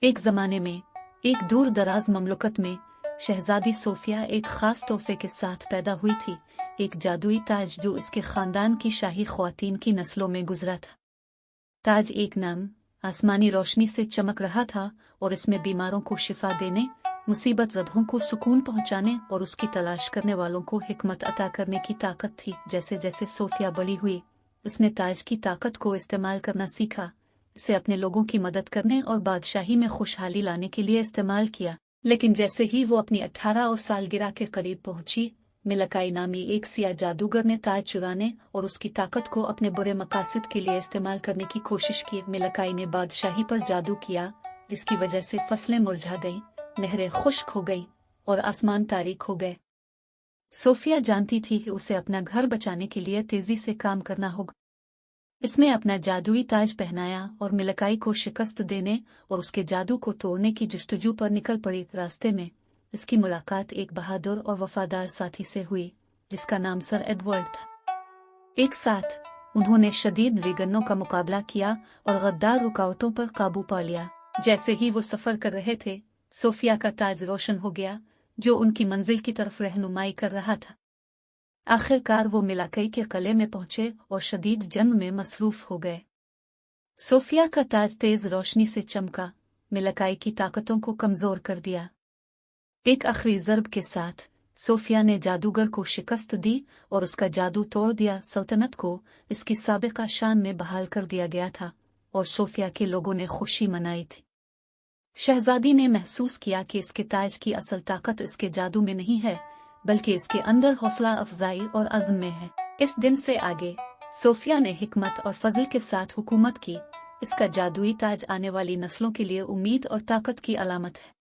एक ज़माने में एक दूर दराज ममलकत में शहजादी सोफिया एक ख़ास तोहफे के साथ पैदा हुई थी, एक जादुई ताज जो इसके ख़ानदान की शाही ख्वातीन की नस्लों में गुजरा था। ताज एक नाम आसमानी रोशनी से चमक रहा था और इसमें बीमारों को शिफा देने, मुसीबत ज़दों को सुकून पहुंचाने और उसकी तलाश करने वालों को हिकमत अता करने की ताकत थी। जैसे जैसे सोफिया बड़ी हुई, उसने ताज की ताकत को इस्तेमाल करना सीखा, इसे अपने लोगों की मदद करने और बादशाही में खुशहाली लाने के लिए इस्तेमाल किया। लेकिन जैसे ही वो अपनी 18 सालगिरह के करीब पहुंची, मिलकाई नामी एक सिया जादूगर ने ताज चुराने और उसकी ताकत को अपने बुरे मकासद के लिए इस्तेमाल करने की कोशिश की। मिलकाई ने बादशाही पर जादू किया, जिसकी वजह से फसलें मुरझा गईं, नहरें खुश्क हो गईं और आसमान तारीक हो गए। सोफिया जानती थी कि उसे अपना घर बचाने के लिए तेजी से काम करना होगा। इसने अपना जादुई ताज पहनाया और मिलकाई को शिकस्त देने और उसके जादू को तोड़ने की जस्तजू पर निकल पड़ी। रास्ते में इसकी मुलाकात एक बहादुर और वफादार साथी से हुई, जिसका नाम सर एडवर्ड था। एक साथ उन्होंने शदीद रिगन्नों का मुकाबला किया और गद्दार रुकावटों पर काबू पा लिया। जैसे ही वो सफर कर रहे थे, सोफिया का ताज रोशन हो गया, जो उनकी मंजिल की तरफ रहनुमाई कर रहा था। आखिरकार वो मिलकाई के किले में पहुंचे और शदीद जंग में मसरूफ हो गए। सोफिया का ताज तेज रोशनी से चमका, मिलकाई की ताकतों को कमजोर कर दिया। एक आखिरी ज़र्ब के साथ सोफिया ने जादूगर को शिकस्त दी और उसका जादू तोड़ दिया। सल्तनत को इसकी साबिका शान में बहाल कर दिया गया था और सोफिया के लोगों ने खुशी मनाई थी। शहजादी ने महसूस किया कि इसके ताज की असल ताकत इसके जादू में नहीं है, बल्कि इसके अंदर हौसला अफजाई और अज़्म में है। इस दिन से आगे सोफिया ने हिकमत और फजल के साथ हुकूमत की। इसका जादुई ताज आने वाली नस्लों के लिए उम्मीद और ताकत की अलामत है।